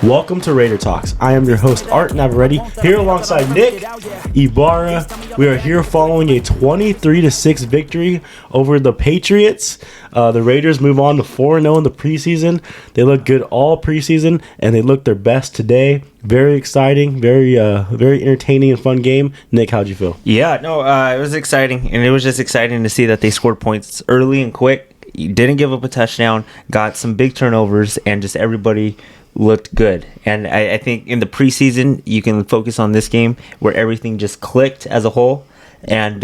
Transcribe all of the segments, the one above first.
Welcome to Raider Talks. I am your host, Art Navarrete, here alongside Nick Ibarra. We are here following a 23-6 victory over the Patriots. The Raiders move on to 4-0 in the preseason. They look good all preseason, and they look their best today. Very exciting, very entertaining and fun game. Nick, how'd you feel? Yeah, no, it was exciting, and it was just exciting to see that they scored points early and quick. You didn't give up a touchdown, got some big turnovers, and just everybody looked good. And I think in the preseason, you can focus on this game where everything just clicked as a whole. And,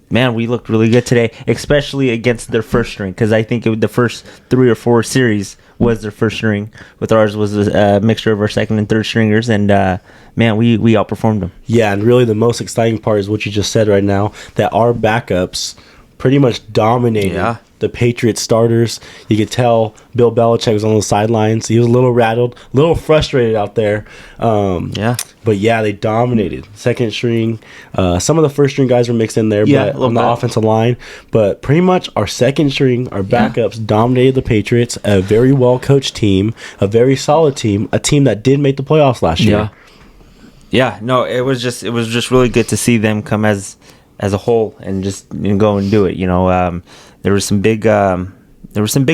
man, we looked really good today, especially against their first string, because I think the first 3 or 4 series was their first string. With ours was a mixture of our second and third stringers, and, man, we outperformed them. Yeah, and really the most exciting part is what you just said right now, that our backups pretty much dominated the Patriots starters. You could tell Bill Belichick was on the sidelines. He was a little rattled, a little frustrated out there. But yeah, they dominated. Second string. Some of the first string guys were mixed in there, but on the offensive line. But pretty much our second string, our backups dominated the Patriots. A very well coached team, a very solid team, a team that did make the playoffs last year. Yeah, no, it was just really good to see them come as a whole and just go and do it. There were some big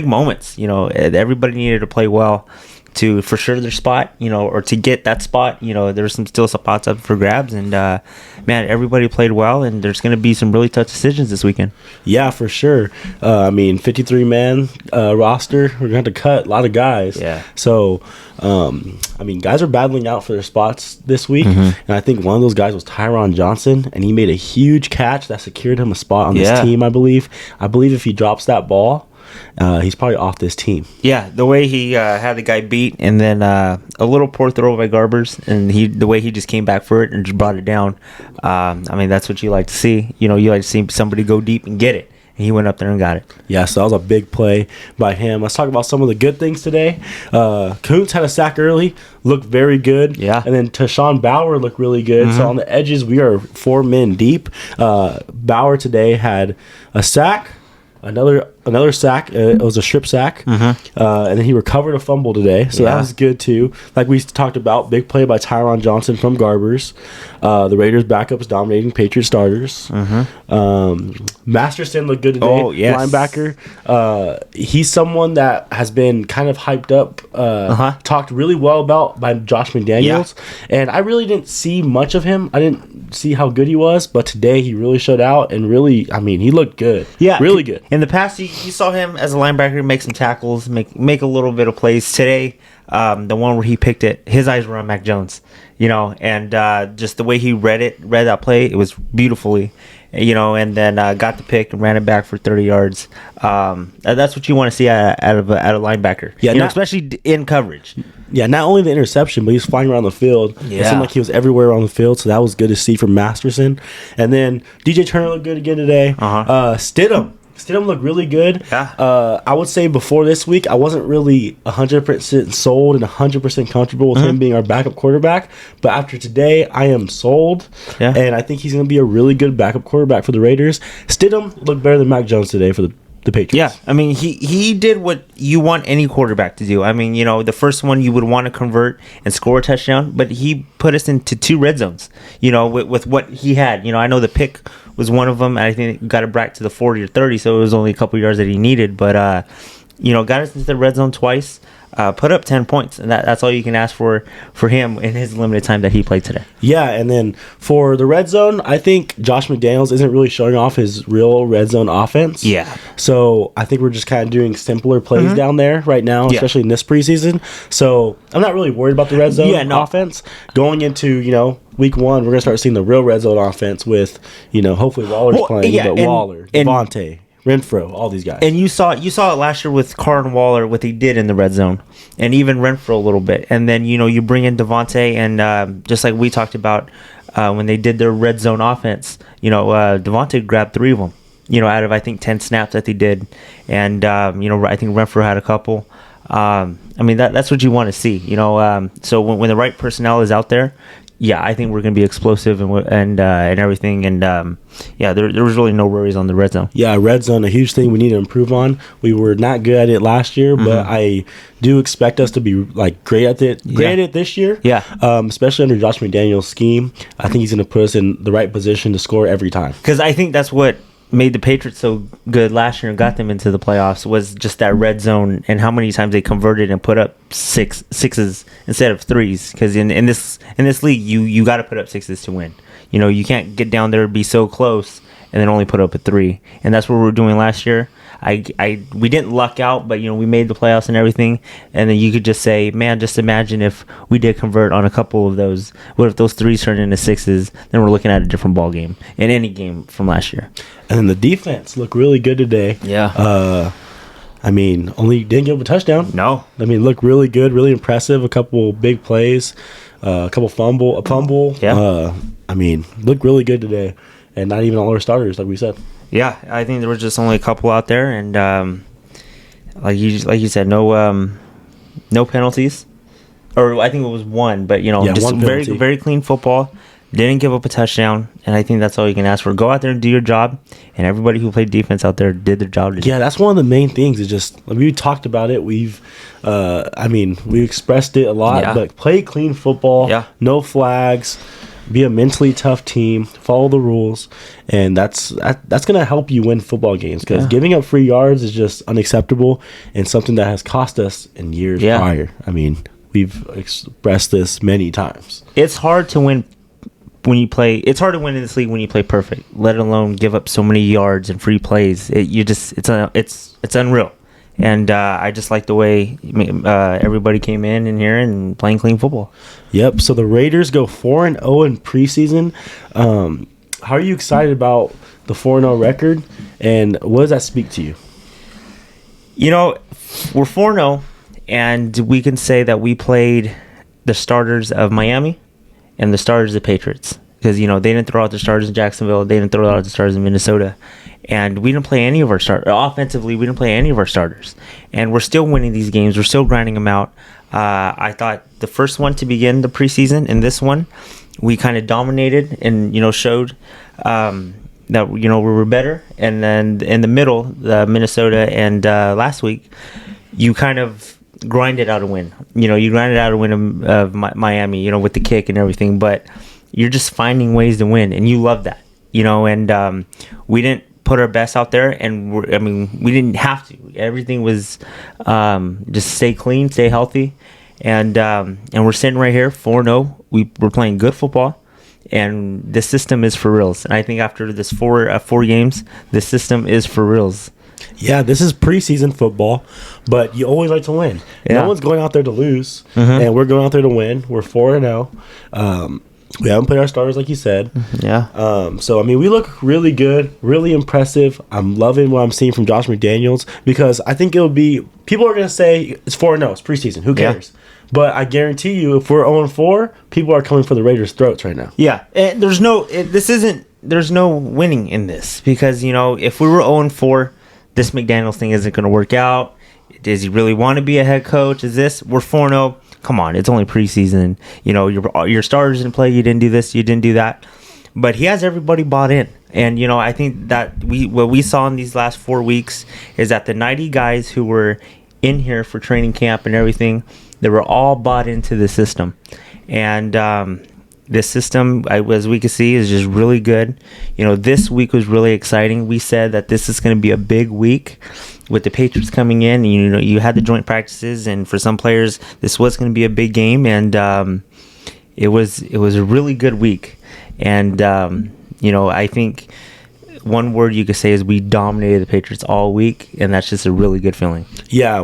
moments. Everybody needed to play well to for sure their spot. Or to get that spot. There were still some spots up for grabs, and man, everybody played well. And there's going to be some really tough decisions this weekend. Yeah, for sure. 53-man roster. We're going to have to cut a lot of guys. Yeah. So, guys are battling out for their spots this week, and I think one of those guys was Tyron Johnson, and he made a huge catch that secured him a spot on this team, I believe. I believe if he drops that ball, he's probably off this team. Yeah, the way he had the guy beat, and then a little poor throw by Garbers, and the way he just came back for it and just brought it down. That's what you like to see. You like to see somebody go deep and get it. And he went up there and got it. Yeah, so that was a big play by him. Let's talk about some of the good things today. Kuntz had a sack early, looked very good. Yeah. And then Tashawn Bauer looked really good. So on the edges, we are 4 men deep. Bauer today had a sack, another sack. It was a strip sack, and then he recovered a fumble today, so that was good too. Like we talked about, big play by Tyron Johnson from Garbers. The Raiders backups dominating Patriot starters. Masterson looked good today. Oh, yes. Linebacker. He's someone that has been kind of hyped up, talked really well about by Josh McDaniels, and I really didn't see much of him. I didn't see how good he was, but today he really showed out, and really, he looked good. Yeah, really good. In the past, you saw him as a linebacker make some tackles, make a little bit of plays. Today, the one where he picked it, his eyes were on Mac Jones, and just the way he read that play, it was beautifully, and then got the pick and ran it back for 30 yards. That's what you want to see out of a linebacker, especially in coverage. Yeah, not only the interception, but he was flying around the field. Yeah. It seemed like he was everywhere on the field, so that was good to see from Masterson. And then DJ Turner looked good again today. Stidham looked really good. Yeah. I would say before this week, I wasn't really 100% sold and 100% comfortable with him being our backup quarterback. But after today, I am sold. Yeah. And I think he's going to be a really good backup quarterback for the Raiders. Stidham looked better than Mac Jones today for the Patriots. Yeah, he did what you want any quarterback to do. The first one you would want to convert and score a touchdown, but he put us into 2 red zones, with what he had. I know the pick was one of them, and I think it got it back to the 40 or 30, so it was only a couple yards that he needed, but, got us into the red zone twice. Put up 10 points, and that's all you can ask for him in his limited time that he played today. Yeah, and then for the red zone, I think Josh McDaniels isn't really showing off his real red zone offense. Yeah. So I think we're just kind of doing simpler plays down there right now, especially in this preseason. So I'm not really worried about the red zone offense. Going into, week 1, we're going to start seeing the real red zone offense with, hopefully Waller's playing, but Waller, Devontae, Renfro, all these guys. And you saw it last year with Carr and Waller, what they did in the red zone, and even Renfro a little bit. And then, you bring in Devontae, and just like we talked about when they did their red zone offense, Devontae grabbed 3 of them, out of, I think, 10 snaps that they did. And, I think Renfro had a couple. That's what you want to see, So when the right personnel is out there, yeah, I think we're going to be explosive and everything. And yeah, there was really no worries on the red zone. Yeah, red zone, a huge thing we need to improve on. We were not good at it last year, but I do expect us to be like great at it this year. Yeah. Especially under Josh McDaniel's scheme. I think he's going to put us in the right position to score every time. Because I think that's what made the Patriots so good last year and got them into the playoffs was just that red zone and how many times they converted and put up sixes instead of threes. Because in this league, you got to put up sixes to win. You know, you can't get down there, be so close, and then only put up a 3. And that's what we were doing last year. We didn't luck out, but we made the playoffs and everything. And then you could just say, man, just imagine if we did convert on a couple of those. What if those 3s turned into 6s? Then we're looking at a different ball game in any game from last year. And then the defense looked really good today. Yeah. Only didn't give up a touchdown. No. Looked really good, really impressive. A couple big plays, a fumble. Yeah. Looked really good today. And not even all our starters, like we said. Yeah, I think there was just only a couple out there, and like you said, no penalties, or I think it was one, but just very very clean football. Didn't give up a touchdown, and I think that's all you can ask for. Go out there and do your job, and everybody who played defense out there did their job today. Yeah, that's one of the main things. Is just we talked about it. We've, we expressed it a lot, but play clean football. Yeah. No flags. Be a mentally tough team, follow the rules, and that's going to help you win football games because giving up free yards is just unacceptable and something that has cost us in years prior. We've expressed this many times. It's hard to win when you play. It's hard to win in this league when you play perfect, let alone give up so many yards and free plays. It's unreal. And I just like the way everybody came in here and playing clean football. Yep. So the Raiders go 4-0 in preseason. How are you excited about the 4-0 record, and what does that speak to you? We're 4-0, and we can say that we played the starters of Miami and the starters of the Patriots. Because, they didn't throw out the starters in Jacksonville. They didn't throw out the starters in Minnesota. And we didn't play any of our starters. Offensively, we didn't play any of our starters. And we're still winning these games. We're still grinding them out. I thought the first one to begin the preseason and this one, we kind of dominated and, showed that, we were better. And then in the middle, Minnesota and last week, you kind of grinded out a win. You grinded out a win of Miami, with the kick and everything. But you're just finding ways to win, and you love that, and we didn't put our best out there, and we didn't have to. Everything was just stay clean, stay healthy, and we're sitting right here 4-0. We're playing good football, and the system is for reals. And I think after this four games, the system is for reals. Yeah, this is preseason football, but you always like to win. Yeah. No one's going out there to lose, and we're going out there to win. We're 4-0. We haven't played our starters, like you said. Yeah. So, we look really good, really impressive. I'm loving what I'm seeing from Josh McDaniels because I think it'll be – people are going to say it's 4-0. It's preseason. Who cares? Yeah. But I guarantee you, if we're 0-4, people are coming for the Raiders' throats right now. Yeah. And there's no winning in this because, if we were 0-4, this McDaniels thing isn't going to work out. Does he really want to be a head coach? We're 4-0. Come on, it's only preseason. Your starters didn't play. You didn't do this. You didn't do that. But he has everybody bought in. And, I think that what we saw in these last 4 weeks is that the 90 guys who were in here for training camp and everything, they were all bought into the system. And this system, as we can see, is just really good. This week was really exciting. We said that this is going to be a big week with the Patriots coming in. And, you had the joint practices, and for some players, this was going to be a big game. And it was a really good week. And I think one word you could say is we dominated the Patriots all week, and that's just a really good feeling. Yeah,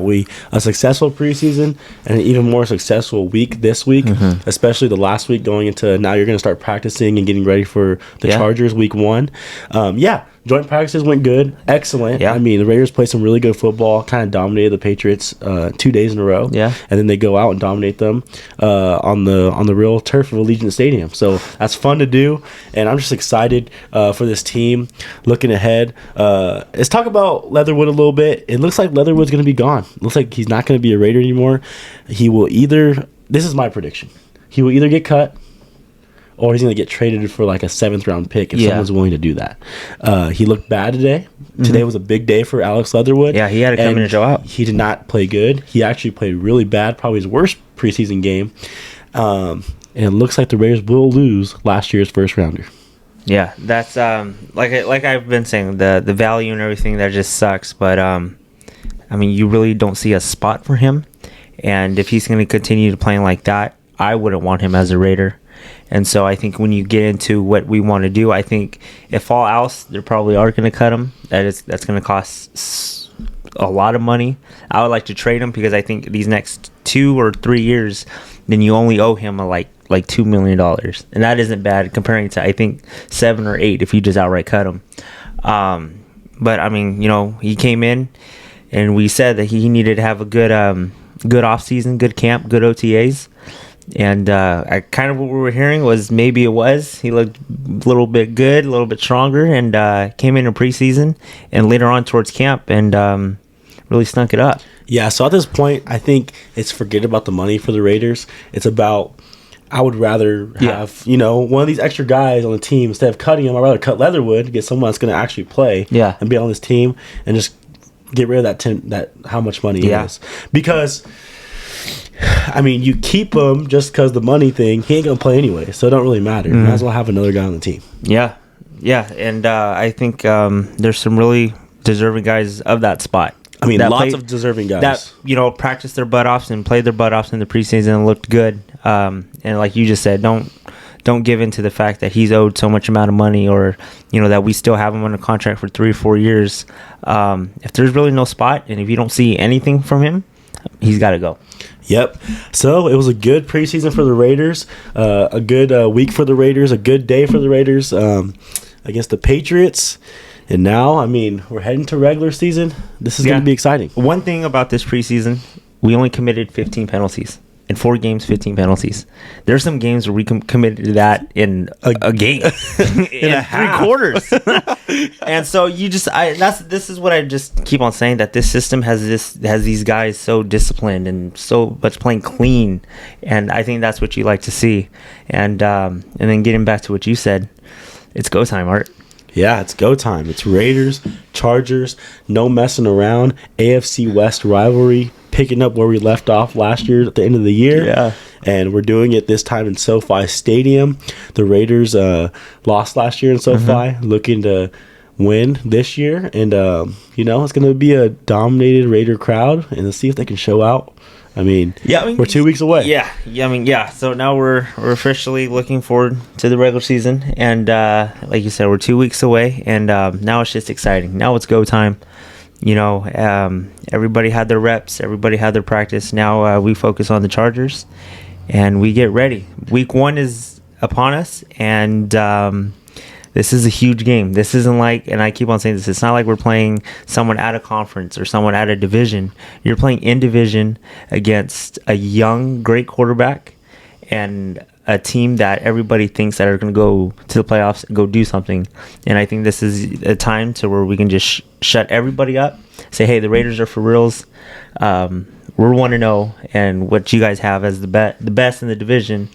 a successful preseason and an even more successful week this week, especially the last week going into now you're going to start practicing and getting ready for the Chargers week 1. Joint practices went good. Excellent. Yeah. The Raiders played some really good football, kind of dominated the Patriots 2 days in a row. Yeah. And then they go out and dominate them on the real turf of Allegiant Stadium. So that's fun to do, and I'm just excited for this team. Looking ahead, let's talk about Leatherwood a little bit. It looks like Leatherwood's going to be gone. It looks like he's not going to be a Raider anymore. He will either – this is my prediction. He will either get cut or he's going to get traded for like a 7th-round pick if someone's willing to do that. He looked bad today. Today was a big day for Alex Leatherwood. Yeah, he had to come in and show out. He did not play good. He actually played really bad, probably his worst preseason game. And it looks like the Raiders will lose last year's first-rounder. Yeah, that's like I've been saying, the value and everything that just sucks. But I mean, you really don't see a spot for him, and if he's going to continue to playing like that, I wouldn't want him as a Raider. And so I think when you get into what we want to do, I think if all else, they probably are going to cut him. That's going to cost a lot of money. I would like to trade him because I think these next 2 or 3 years, then you only owe him like $2 million, and that isn't bad comparing to I think 7 or 8 if you just outright cut him. But I mean, you know, he came in, and we said that he needed to have a good off season, good camp, good OTAs. And I kind of what we were hearing was maybe he looked a little bit good, a little bit stronger, and came in preseason and later on towards camp and really stunk it up. Yeah, so at this point, I think it's forget about the money for the Raiders. It's about, I would rather have, you know, one of these extra guys on the team. Instead of cutting him, I'd rather cut Leatherwood, get someone that's going to actually play and be on this team, and just get rid of that how much money he is. Because I mean, you keep him just because the money thing. He ain't gonna play anyway, so it don't really matter. Might as well have another guy on the team. Yeah, and I think there's some really deserving guys of that spot. I mean, lots of deserving guys that, you know, practiced their butt offs and played their butt offs in the preseason and looked good. And like you just said, don't give in to the fact that he's owed so much amount of money, or you know that we still have him on a contract for 3 or 4 years. If there's really no spot, and if you don't see anything from him, he's got to go. Yep. So it was a good preseason for the Raiders, a good week for the Raiders, a good day for the Raiders against the Patriots. And now, I mean, we're heading to regular season. This is going to be exciting. One thing about this preseason, we only committed 15 penalties. In 4 games, 15 penalties. There's some games where we committed to that in a game, in 3 quarters. And so you just, this is what I just keep on saying, that this system has these guys so disciplined and so much playing clean, and I think that's what you like to see. And then getting back to what you said, it's go time, Art. Yeah, it's go time. It's Raiders, Chargers, no messing around. AFC West rivalry, picking up where we left off last year at the end of the year. Yeah. And we're doing it this time in SoFi Stadium. The Raiders lost last year in SoFi, looking to win this year. And, you know, it's going to be a dominated Raider crowd, and let's see if they can show out. I mean, we're 2 weeks away. Yeah. So now we're officially looking forward to the regular season, and like you said, we're 2 weeks away, and now it's just exciting. Now it's go time. You know, everybody had their reps, everybody had their practice. Now we focus on the Chargers, and we get ready. Week 1 is upon us, and this is a huge game. This isn't like, and I keep on saying this, it's not like we're playing someone at a conference or someone at a division. You're playing in division against a young, great quarterback and a team that everybody thinks that are going to go to the playoffs and go do something. And I think this is a time to where we can just shut everybody up, say, hey, the Raiders are for reals. We're 1-0, and what you guys have as the best in the division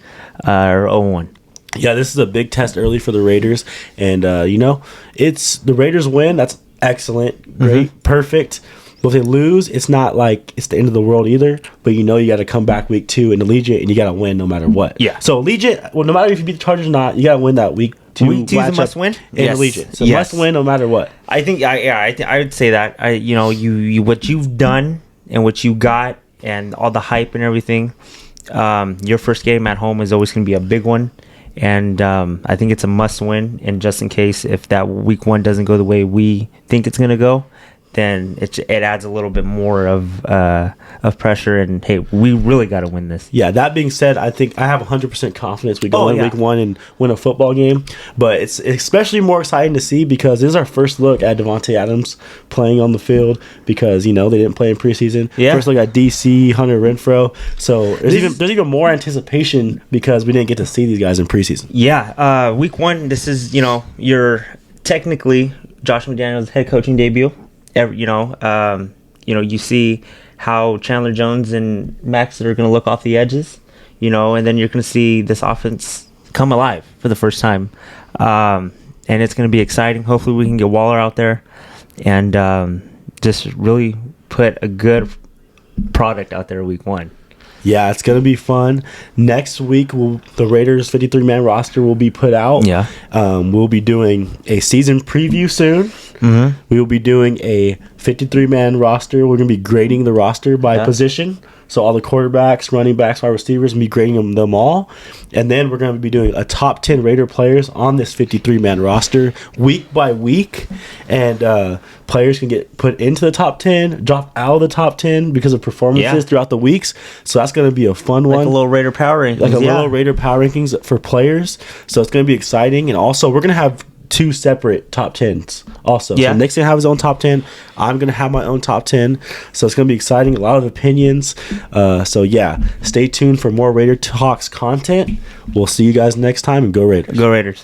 are 0-1. Yeah, this is a big test early for the Raiders, and you know, it's the Raiders win. That's excellent, great, perfect. But if they lose, it's not like it's the end of the world either. But you know, you got to come back week 2 in Allegiant, and you got to win no matter what. Yeah. So Allegiant, well, no matter if you beat the Chargers or not, you got to win that week 2. Week 2 is a must win in Allegiant. So must win no matter what. I think, I would say that. You know, you what you've done and what you got and all the hype and everything. Your first game at home is always going to be a big one. And I think it's a must-win. And just in case if that week 1 doesn't go the way we think it's going to go, then it adds a little bit more of pressure. And, hey, we really got to win this. Yeah, that being said, I think I have 100% confidence we go in week 1 and win a football game. But it's especially more exciting to see because this is our first look at Devontae Adams playing on the field because, you know, they didn't play in preseason. Yeah. First look at DC, Hunter Renfrow. So there's even more anticipation because we didn't get to see these guys in preseason. Yeah, week 1, this is, you know, your technically Josh McDaniels' head coaching debut. You see how Chandler Jones and Max are going to look off the edges, you know, and then you're going to see this offense come alive for the first time. And it's going to be exciting. Hopefully we can get Waller out there and just really put a good product out there week 1. Yeah, it's going to be fun. Next week, the Raiders 53-man roster will be put out. Yeah. We'll be doing a season preview soon. Mm-hmm. We will be doing a 53-man roster. We're going to be grading the roster by position. So all the quarterbacks, running backs, wide receivers, and be grading them all. And then we're going to be doing a top 10 Raider players on this 53-man roster week by week. And players can get put into the top 10, drop out of the top 10 because of performances throughout the weeks. So that's going to be a fun one. Like a little Raider power rankings. Little Raider power rankings for players. So it's going to be exciting. And also, we're going to have 2 separate top 10s also. So Nick's going to have his own top 10. I'm going to have my own top 10. So it's going to be exciting. A lot of opinions. So yeah, stay tuned for more Raider Talks content. We'll see you guys next time, and go Raiders. Go Raiders.